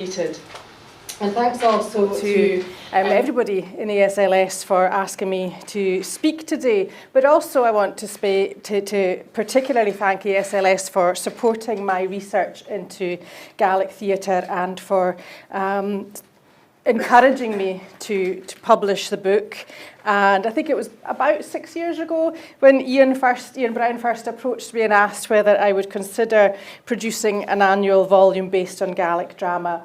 And thanks also to everybody in ASLS for asking me to speak today. But also I want to particularly thank ASLS for supporting my research into Gaelic theatre and for encouraging me to publish the book. And I think it was about 6 years ago when Ian Brown first approached me and asked whether I would consider producing an annual volume based on Gaelic drama.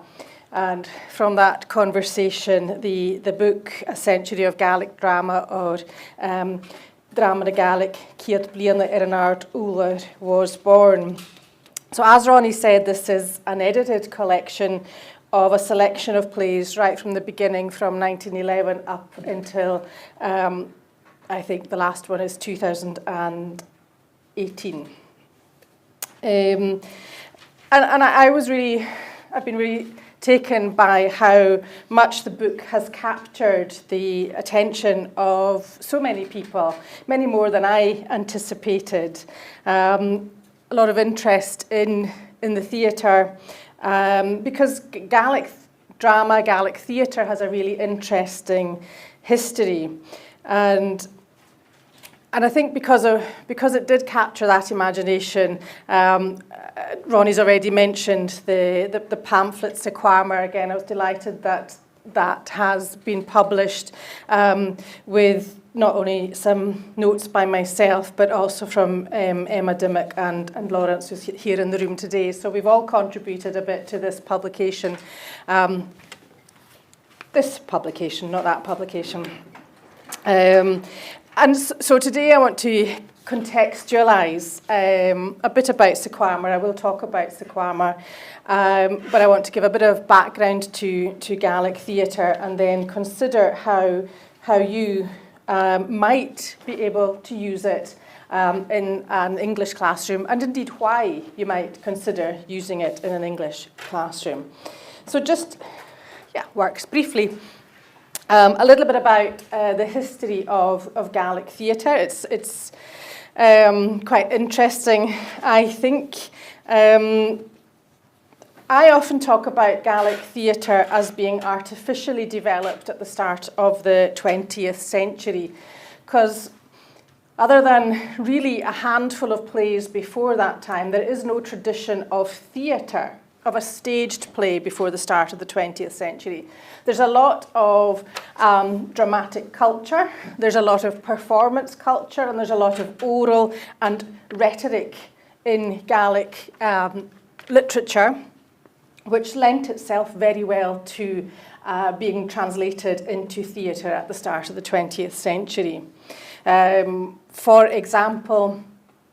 And from that conversation, the book, A Century of Gaelic Drama, or Dràma na Gaelic, Ceud, Bliadhna an Àrd-ùrlar, was born. So as Ronnie said, this is an edited collection of a selection of plays right from the beginning, from 1911 up until, I think the last one is 2018. And I've been really taken by how much the book has captured the attention of so many people, many more than I anticipated. A lot of interest in the theatre, because Gaelic drama, Gaelic theatre has a really interesting history. And I think because it did capture that imagination, Ronnie's already mentioned the pamphlet Sequarmer. Again, I was delighted that that has been published with not only some notes by myself, but also from Emma Dimmock and Lawrence, who's here in the room today. So we've all contributed a bit to this publication. This publication, not that publication. And so today I want to contextualise a bit about Sequarmer. I will talk about Sequarmer, but I want to give a bit of background to Gaelic theatre and then consider how you might be able to use it in an English classroom, and indeed why you might consider using it in an English classroom. So just, works briefly. A little bit about the history of Gaelic theatre. It's quite interesting, I think. I often talk about Gaelic theatre as being artificially developed at the start of the 20th century, because other than really a handful of plays before that time, there is no tradition of theatre, of a staged play before the start of the 20th century. There's a lot of dramatic culture, there's a lot of performance culture, and there's a lot of oral and rhetoric in Gaelic literature, which lent itself very well to being translated into theatre at the start of the 20th century. For example,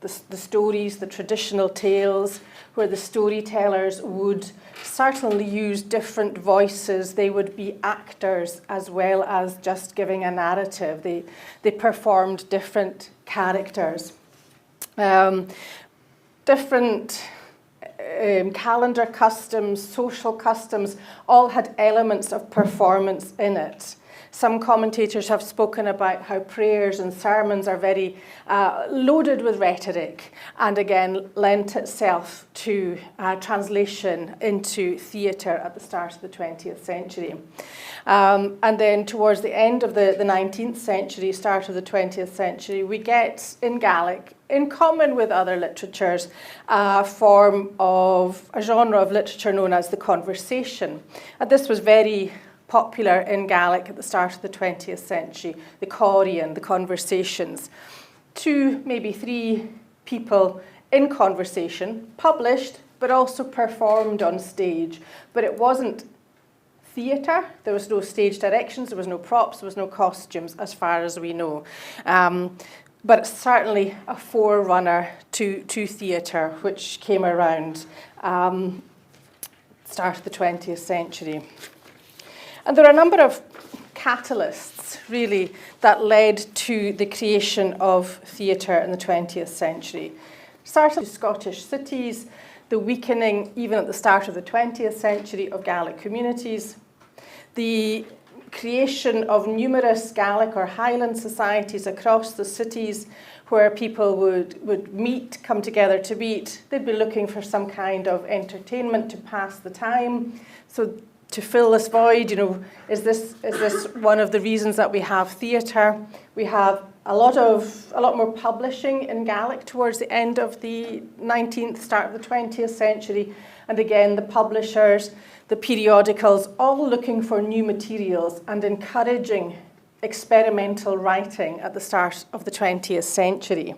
the stories, the traditional tales, where the storytellers would certainly use different voices. They would be actors as well as just giving a narrative. They performed different characters. Different calendar customs, social customs, all had elements of performance in it. Some commentators have spoken about how prayers and sermons are very loaded with rhetoric, and again lent itself to translation into theatre at the start of the 20th century. And then towards the end of the 19th century, start of the 20th century, we get in Gaelic, in common with other literatures, a genre of literature known as the conversation. And this was very popular in Gaelic at the start of the 20th century, the Corian, the conversations. 2, maybe 3 people in conversation, published, but also performed on stage. But it wasn't theatre, there was no stage directions, there was no props, there was no costumes, as far as we know. But it's certainly a forerunner to theatre, which came around start of the 20th century. And there are a number of catalysts, really, that led to the creation of theatre in the 20th century. Starting with Scottish cities, the weakening, even at the start of the 20th century, of Gaelic communities, the creation of numerous Gaelic or Highland societies across the cities where people would meet, come together to meet. They'd be looking for some kind of entertainment to pass the time. So to fill this void, you know, is this one of the reasons that we have theatre? We have a lot more publishing in Gaelic towards the end of the 19th, start of the 20th century. And again, the publishers, the periodicals, all looking for new materials and encouraging experimental writing at the start of the 20th century.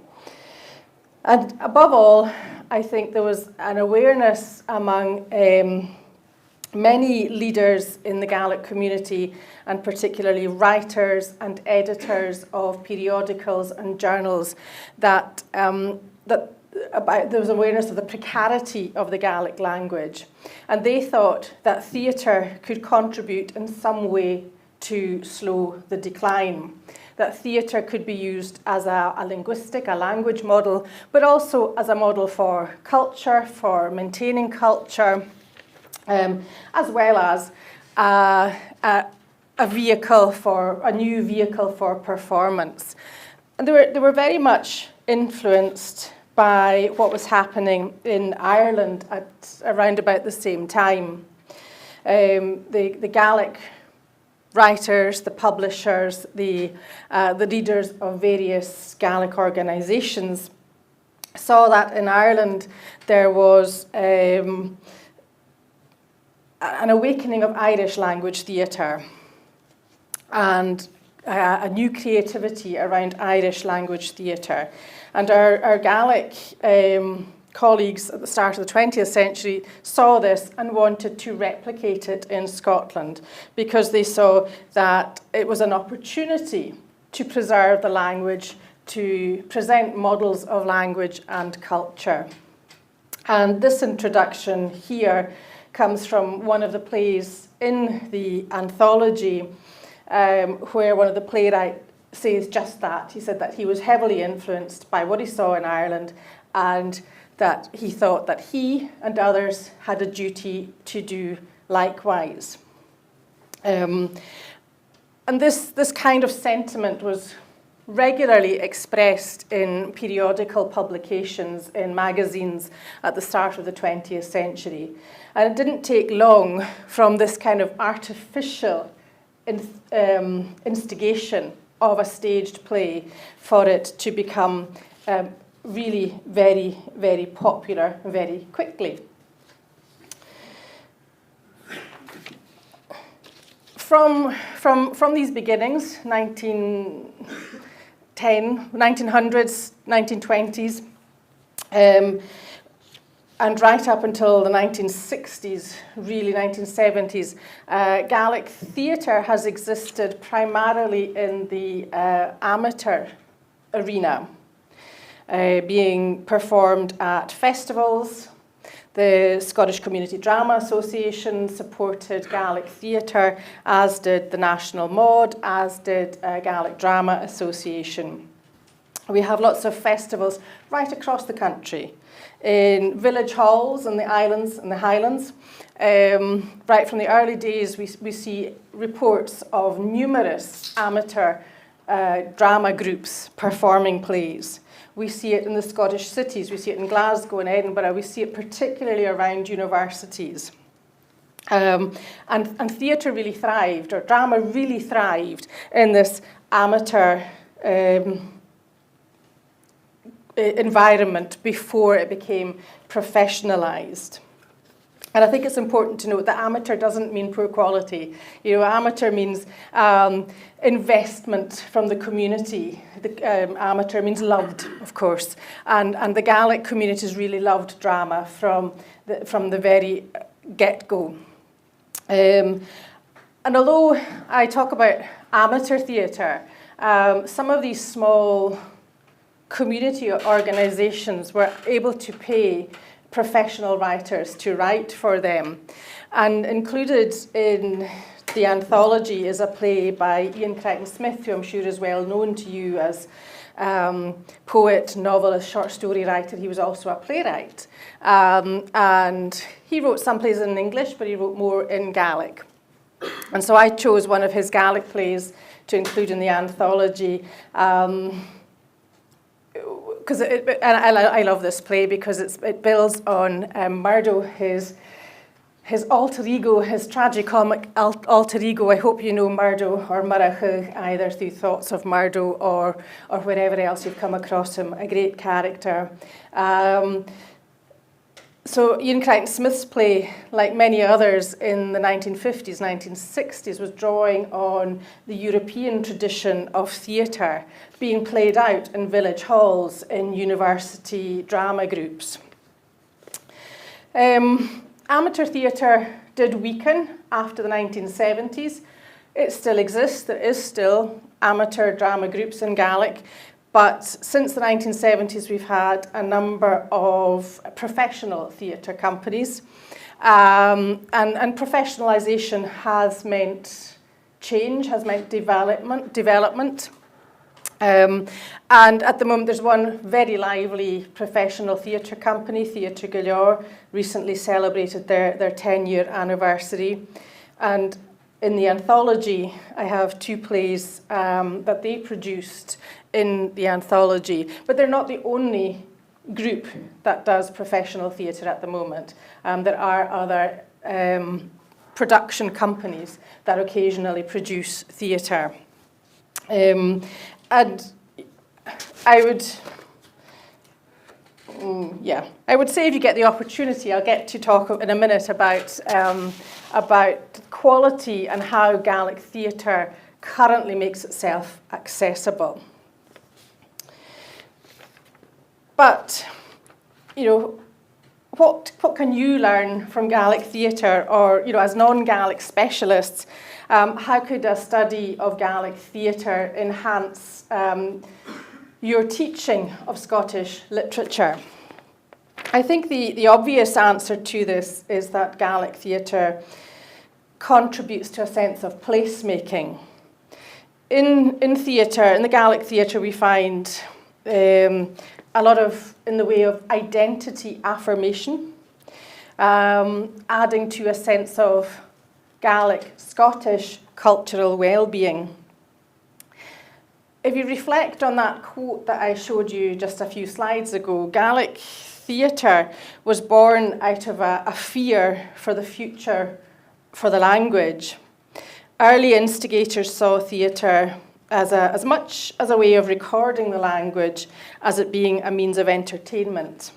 And above all, I think there was an awareness among many leaders in the Gaelic community, and particularly writers and editors of periodicals and journals, that there was awareness of the precarity of the Gaelic language. And they thought that theatre could contribute in some way to slow the decline, that theatre could be used as a linguistic, a language model, but also as a model for culture, for maintaining culture, as well as a new vehicle for performance. And they were very much influenced by what was happening in Ireland at around about the same time. The Gaelic writers, the publishers, the leaders of various Gaelic organisations saw that in Ireland there was an awakening of Irish language theatre and a new creativity around Irish language theatre. And our Gaelic colleagues at the start of the 20th century saw this and wanted to replicate it in Scotland because they saw that it was an opportunity to preserve the language, to present models of language and culture. And this introduction here comes from one of the plays in the anthology, where one of the playwrights says just that. He said that he was heavily influenced by what he saw in Ireland, and that he thought that he and others had a duty to do likewise. And this kind of sentiment was regularly expressed in periodical publications, in magazines at the start of the 20th century. And it didn't take long from this kind of artificial instigation of a staged play for it to become really very, very popular very quickly. From these beginnings, 1900s, 1920s, and right up until the 1960s, really 1970s, Gaelic theatre has existed primarily in the amateur arena, being performed at festivals. The Scottish Community Drama Association supported Gaelic theatre, as did the National Maud, as did Gaelic Drama Association. We have lots of festivals right across the country, in village halls in the islands and the Highlands. Right from the early days, we see reports of numerous amateur drama groups performing plays. We see it in the Scottish cities, we see it in Glasgow and Edinburgh, we see it particularly around universities. And theatre really thrived, or drama really thrived in this amateur environment before it became professionalised. And I think it's important to note that amateur doesn't mean poor quality. You know, amateur means investment from the community. Amateur means loved, of course. And the Gaelic communities really loved drama from the very get-go. And although I talk about amateur theatre, some of these small community organisations were able to pay professional writers to write for them. And included in the anthology is a play by Ian Crichton-Smith, who I'm sure is well known to you as poet, novelist, short story writer. He was also a playwright. And he wrote some plays in English, but he wrote more in Gaelic. And so I chose one of his Gaelic plays to include in the anthology. Because I love this play because it builds on Murdo, his alter ego, his tragicomic alter ego. I hope you know Murdo or Murachug, either through thoughts of Murdo or wherever else you've come across him. A great character. So Ian Crichton Smith's play, like many others in the 1950s, 1960s, was drawing on the European tradition of theatre being played out in village halls, in university drama groups. Amateur theatre did weaken after the 1970s. It still exists. There is still amateur drama groups in Gaelic. But since the 1970s, we've had a number of professional theatre companies. And professionalisation has meant change, has meant development. And at the moment, there's one very lively professional theatre company, Theatre Gaelic, recently celebrated their 10-year anniversary. And in the anthology, I have 2 plays that they produced in the anthology. But they're not the only group that does professional theatre at the moment. There are other production companies that occasionally produce theatre. And I would say if you get the opportunity, I'll get to talk in a minute about quality and how Gaelic theatre currently makes itself accessible. But, you know, what can you learn from Gaelic theatre, or, you know, as non-Gaelic specialists, how could a study of Gaelic theatre enhance your teaching of Scottish literature? I think the obvious answer to this is that Gaelic theatre contributes to a sense of placemaking. In theatre, in the Gaelic theatre, we find a lot of in the way of identity affirmation, adding to a sense of Gaelic, Scottish cultural well-being. If you reflect on that quote that I showed you just a few slides ago, Gaelic theatre was born out of a fear for the future for the language. Early instigators saw theatre as much as a way of recording the language as it being a means of entertainment.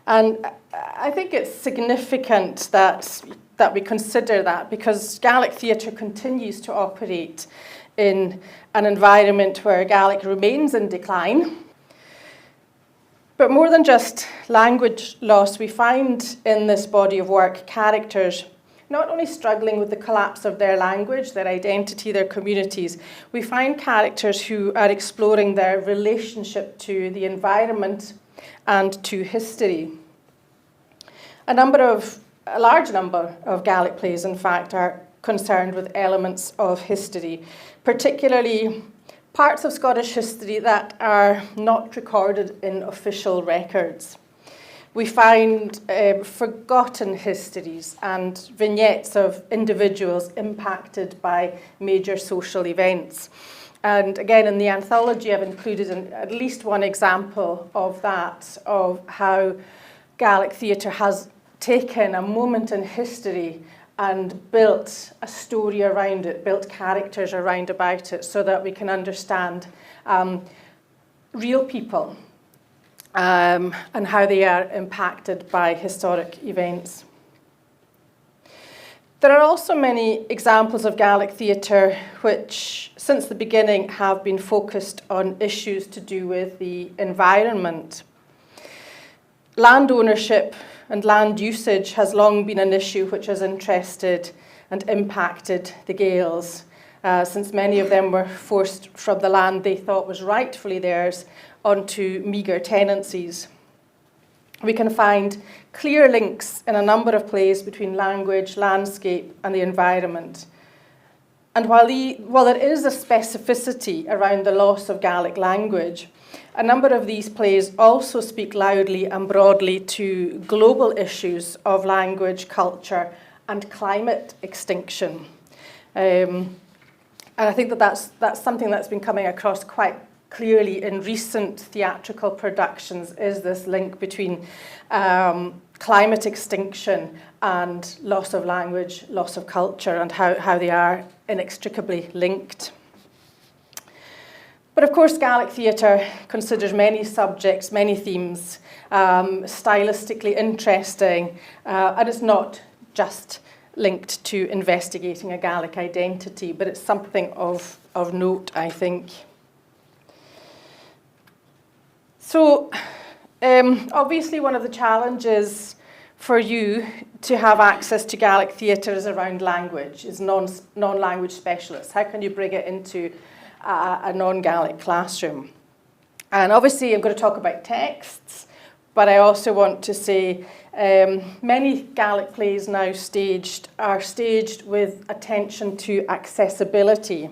And I think it's significant that we consider that, because Gaelic theatre continues to operate in an environment where Gaelic remains in decline. But more than just language loss, we find in this body of work characters not only struggling with the collapse of their language, their identity, their communities. We find characters who are exploring their relationship to the environment and to history. A large number of Gaelic plays, in fact, are concerned with elements of history, particularly parts of Scottish history that are not recorded in official records. We find forgotten histories and vignettes of individuals impacted by major social events. And again, in the anthology, I've included at least one example of that, of how Gaelic theatre has taken a moment in history and built a story around it, built characters around about it, so that we can understand real people and how they are impacted by historic events. There are also many examples of Gaelic theatre which, since the beginning, have been focused on issues to do with the environment. Land ownership and land usage has long been an issue which has interested and impacted the Gaels, since many of them were forced from the land they thought was rightfully theirs onto meagre tenancies. We can find clear links in a number of plays between language, landscape, and the environment. And while there is a specificity around the loss of Gaelic language, a number of these plays also speak loudly and broadly to global issues of language, culture, and climate extinction. And I think that's something that's been coming across quite clearly in recent theatrical productions, is this link between climate extinction and loss of language, loss of culture, and how they are inextricably linked. But of course, Gaelic theatre considers many subjects, many themes, stylistically interesting, and it's not just linked to investigating a Gaelic identity, but it's something of note, I think. So, obviously one of the challenges for you to have access to Gaelic theatre is around language, is non-language specialists. How can you bring it into a non-Gaelic classroom? And obviously I'm going to talk about texts, but I also want to say many Gaelic plays now are staged with attention to accessibility.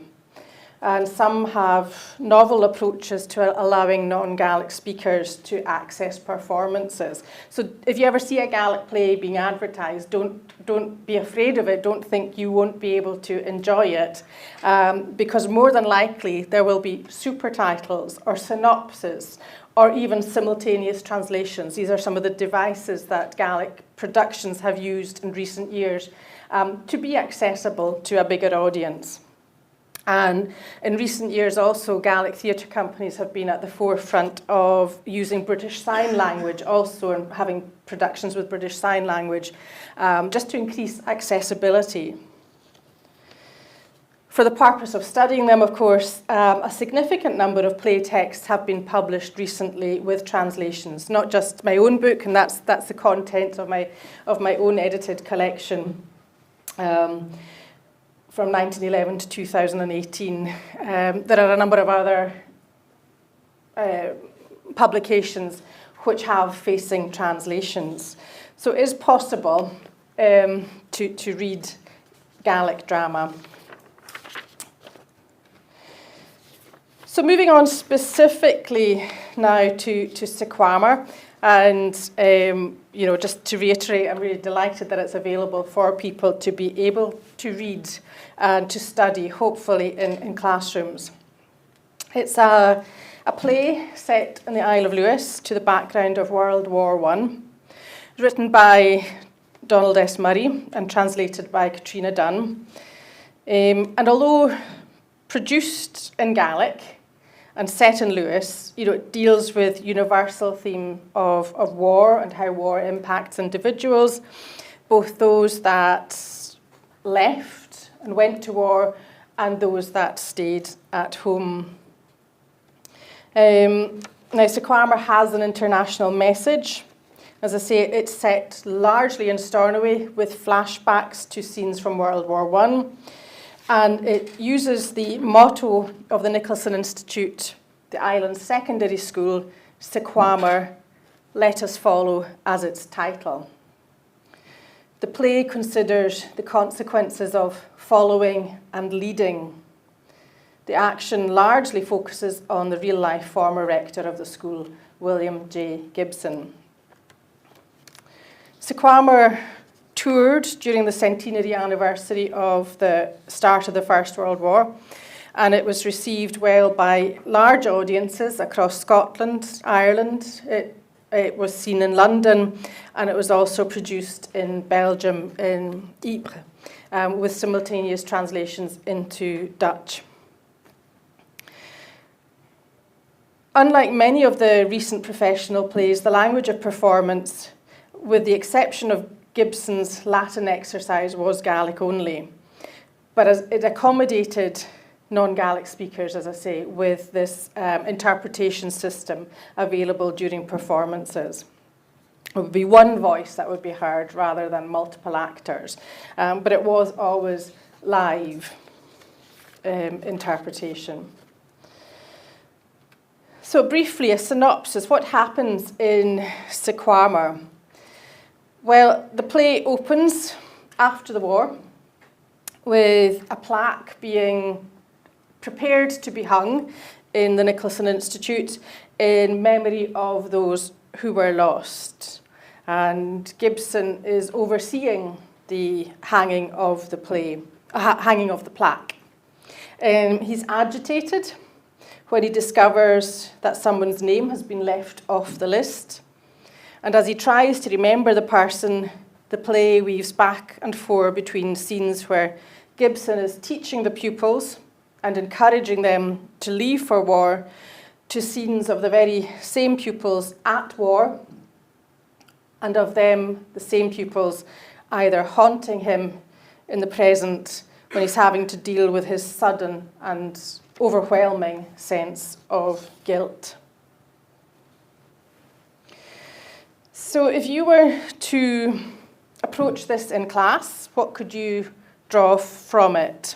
And some have novel approaches to allowing non-Gaelic speakers to access performances. So if you ever see a Gaelic play being advertised, don't be afraid of it. Don't think you won't be able to enjoy it, because more than likely there will be super titles or synopses or even simultaneous translations. These are some of the devices that Gaelic productions have used in recent years to be accessible to a bigger audience. And in recent years also, Gaelic theatre companies have been at the forefront of using British Sign Language also, and having productions with British Sign Language, just to increase accessibility. For the purpose of studying them, of course, a significant number of play texts have been published recently with translations, not just my own book, and that's the content of my own edited collection. From 1911 to 2018. There are a number of other publications which have facing translations. So it is possible to read Gaelic drama. So moving on specifically now to Sequamar, and just to reiterate, I'm really delighted that it's available for people to be able to read and to study, hopefully in classrooms. It's a play set in the Isle of Lewis to the background of World War I, written by Donald S. Murray and translated by Katrina Dunn. And although produced in Gaelic and set in Lewis, it deals with universal theme of war and how war impacts individuals, both those that left and went to war and those that stayed at home. Now, Sequamar has an international message. As I say, it's set largely in Stornoway with flashbacks to scenes from World War I. And it uses the motto of the Nicholson Institute, the island secondary school, Sequamar, let us follow, as its title. The play considers the consequences of following and leading. The action largely focuses on the real-life former rector of the school, William J. Gibson. Sequamar toured during the centenary anniversary of the start of the First World War, and it was received well by large audiences across Scotland, Ireland. It was seen in London, and it was also produced in Belgium, in Ypres, with simultaneous translations into Dutch. Unlike many of the recent professional plays, the language of performance, with the exception of Gibson's Latin exercise, was Gaelic only. But as it accommodated non-Gaelic speakers, as I say, with this interpretation system available during performances. It would be one voice that would be heard rather than multiple actors. But it was always live interpretation. So briefly, a synopsis. What happens in Sequamar? Well, the play opens after the war with a plaque being prepared to be hung in the Nicholson Institute in memory of those who were lost. And Gibson is overseeing the hanging of the plaque. He's agitated when he discovers that someone's name has been left off the list. And as he tries to remember the person, the play weaves back and forth between scenes where Gibson is teaching the pupils and encouraging them to leave for war, to scenes of the very same pupils at war, and of them, the same pupils, either haunting him in the present when he's having to deal with his sudden and overwhelming sense of guilt. So if you were to approach this in class, what could you draw from it?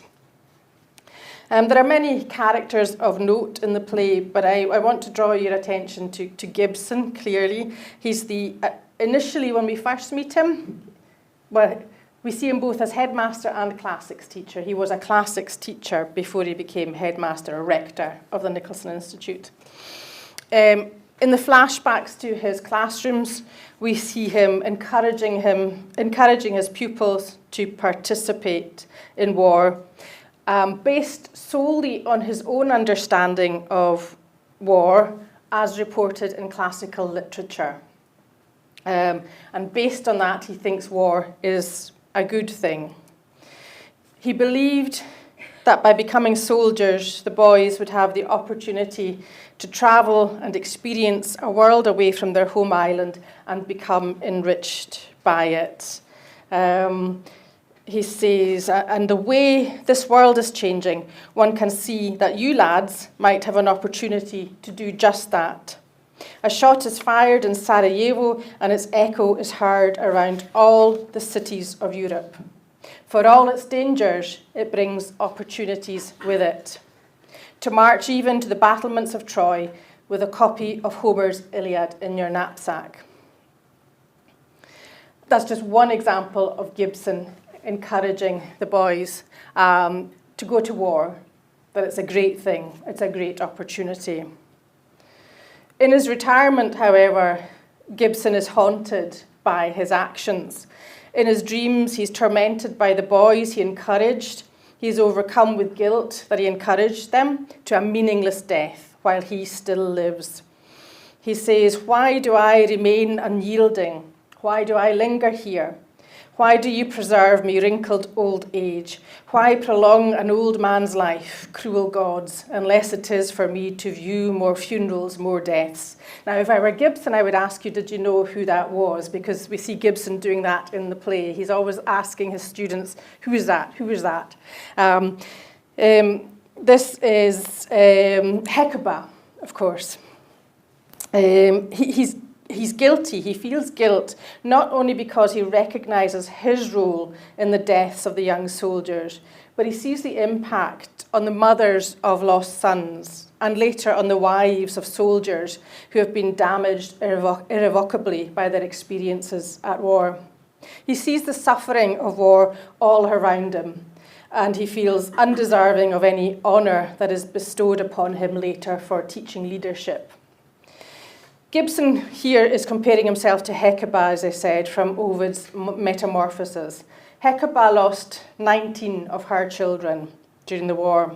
There are many characters of note in the play, but I want to draw your attention to Gibson, clearly. He's initially, when we first meet him, well, we see him both as headmaster and classics teacher. He was a classics teacher before he became headmaster or rector of the Nicholson Institute. In the flashbacks to his classrooms, we see him encouraging his pupils to participate in war, based solely on his own understanding of war as reported in classical literature. And based on that, he thinks war is a good thing. He believed that by becoming soldiers, the boys would have the opportunity to travel and experience a world away from their home island and become enriched by it. He says, and the way this world is changing, one can see that you lads might have an opportunity to do just that. A shot is fired in Sarajevo and its echo is heard around all the cities of Europe. For all its dangers, it brings opportunities with it. To march even to the battlements of Troy with a copy of Homer's Iliad in your knapsack. That's just one example of Gibson encouraging the boys to go to war, that it's a great thing, it's a great opportunity. In his retirement, however, Gibson is haunted by his actions. In his dreams, he's tormented by the boys he encouraged. He's overcome with guilt that he encouraged them to a meaningless death while he still lives. He says, "Why do I remain unyielding? Why do I linger here? Why do you preserve me wrinkled old age? Why prolong an old man's life, cruel gods, unless it is for me to view more funerals, more deaths?" Now, if I were Gibson, I would ask you, did you know who that was? Because we see Gibson doing that in the play. He's always asking his students, who is that? Who is that? This is Hecuba, of course. He's guilty, he feels guilt, not only because he recognises his role in the deaths of the young soldiers, but he sees the impact on the mothers of lost sons and later on the wives of soldiers who have been damaged irrevocably by their experiences at war. He sees the suffering of war all around him, and he feels undeserving of any honour that is bestowed upon him later for teaching leadership. Gibson here is comparing himself to Hecuba, as I said, from Ovid's Metamorphoses. Hecuba lost 19 of her children during the war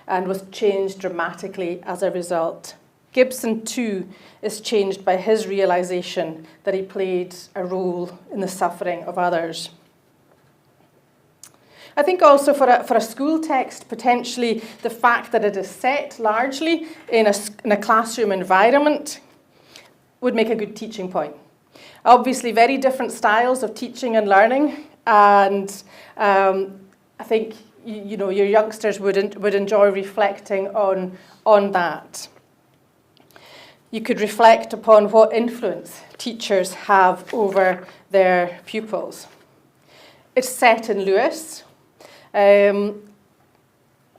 and was changed dramatically as a result. Gibson, too, is changed by his realisation that he played a role in the suffering of others. I think also for a school text, potentially the fact that it is set largely in a classroom environment would make a good teaching point. Obviously, very different styles of teaching and learning, and I think your youngsters would enjoy reflecting on that. You could reflect upon what influence teachers have over their pupils. It's set in Lewis, and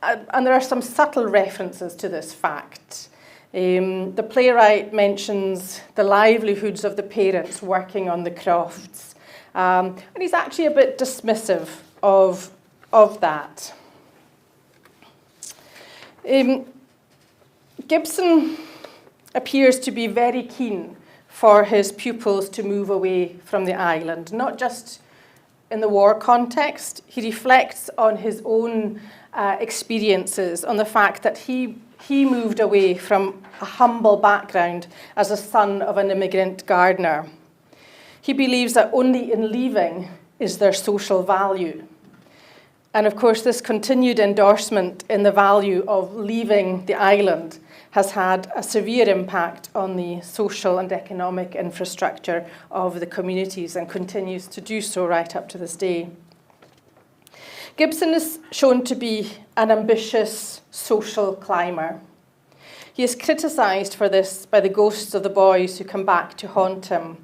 there are some subtle references to this fact. The playwright mentions the livelihoods of the parents working on the crofts, and he's actually a bit dismissive of that. Gibson appears to be very keen for his pupils to move away from the island, not just in the war context. He reflects on his own experiences, on the fact that he moved away from a humble background as a son of an immigrant gardener. He believes that only in leaving is there social value. And of course, this continued endorsement in the value of leaving the island has had a severe impact on the social and economic infrastructure of the communities and continues to do so right up to this day. Gibson is shown to be an ambitious social climber. He is criticised for this by the ghosts of the boys who come back to haunt him.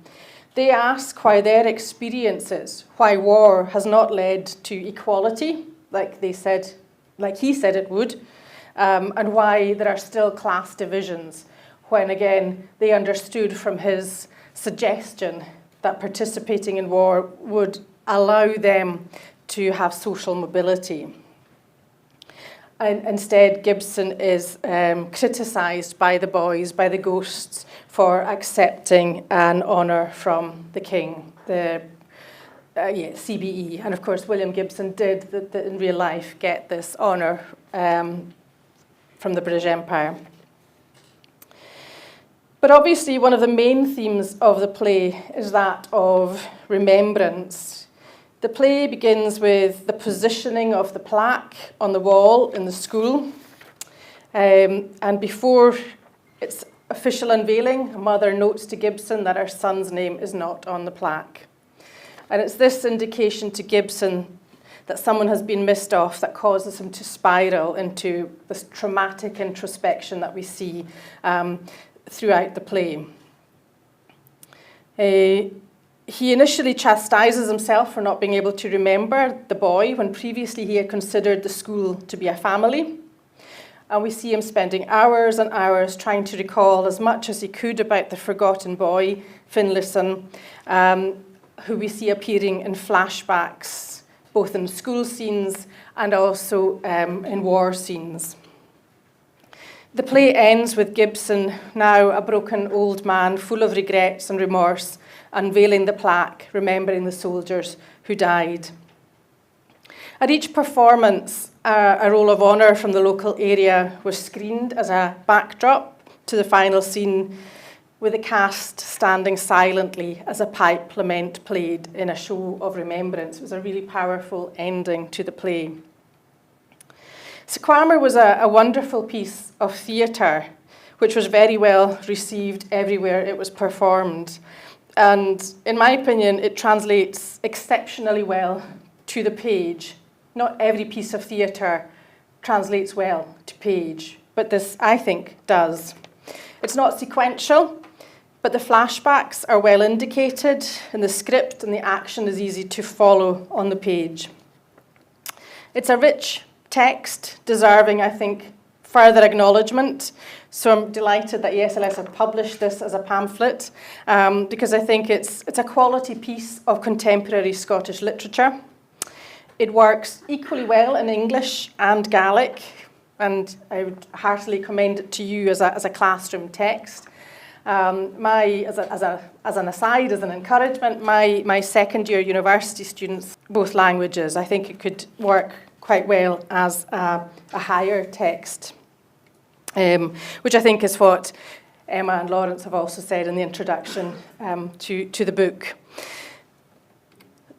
They ask why their experiences, why war has not led to equality, like he said it would, and why there are still class divisions, when again they understood from his suggestion that participating in war would allow them to have social mobility. And instead, Gibson is criticised by the boys, by the ghosts, for accepting an honour from the king, the CBE. And of course, William Gibson did, in real life, get this honour from the British Empire. But obviously, one of the main themes of the play is that of remembrance. The play begins with the positioning of the plaque on the wall in the school. And before its official unveiling, a mother notes to Gibson that her son's name is not on the plaque. And it's this indication to Gibson that someone has been missed off that causes him to spiral into this traumatic introspection that we see throughout the play. He initially chastises himself for not being able to remember the boy when previously he had considered the school to be a family. And we see him spending hours and hours trying to recall as much as he could about the forgotten boy, Finlayson, who we see appearing in flashbacks, both in school scenes and also in war scenes. The play ends with Gibson, now a broken old man, full of regrets and remorse, unveiling the plaque, remembering the soldiers who died. At each performance, a roll of honour from the local area was screened as a backdrop to the final scene, with the cast standing silently as a pipe lament played in a show of remembrance. It was a really powerful ending to the play. Sequammer was a wonderful piece of theatre, which was very well received everywhere it was performed. And in my opinion, it translates exceptionally well to the page. Not every piece of theatre translates well to page, but this, I think, does. It's not sequential, but the flashbacks are well indicated in the script and the action is easy to follow on the page. It's a rich text, deserving, I think, further acknowledgement. So I'm delighted that ASLS have published this as a pamphlet because I think it's a quality piece of contemporary Scottish literature. It works equally well in English and Gaelic, and I would heartily commend it to you as a classroom text. As an aside, as an encouragement, my second year university students, both languages, I think it could work quite well as a higher text, which I think is what Emma and Lawrence have also said in the introduction to the book.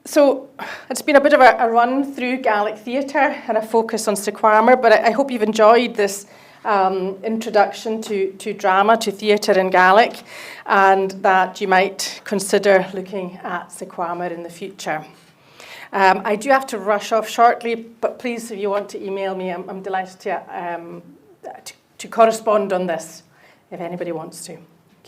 So it's been a bit of a run through Gaelic theatre and a focus on Sequammer, but I hope you've enjoyed this introduction to drama, to theatre in Gaelic, and that you might consider looking at Sequammer in the future. I do have to rush off shortly, but please, if you want to email me, I'm delighted to correspond on this, if anybody wants to.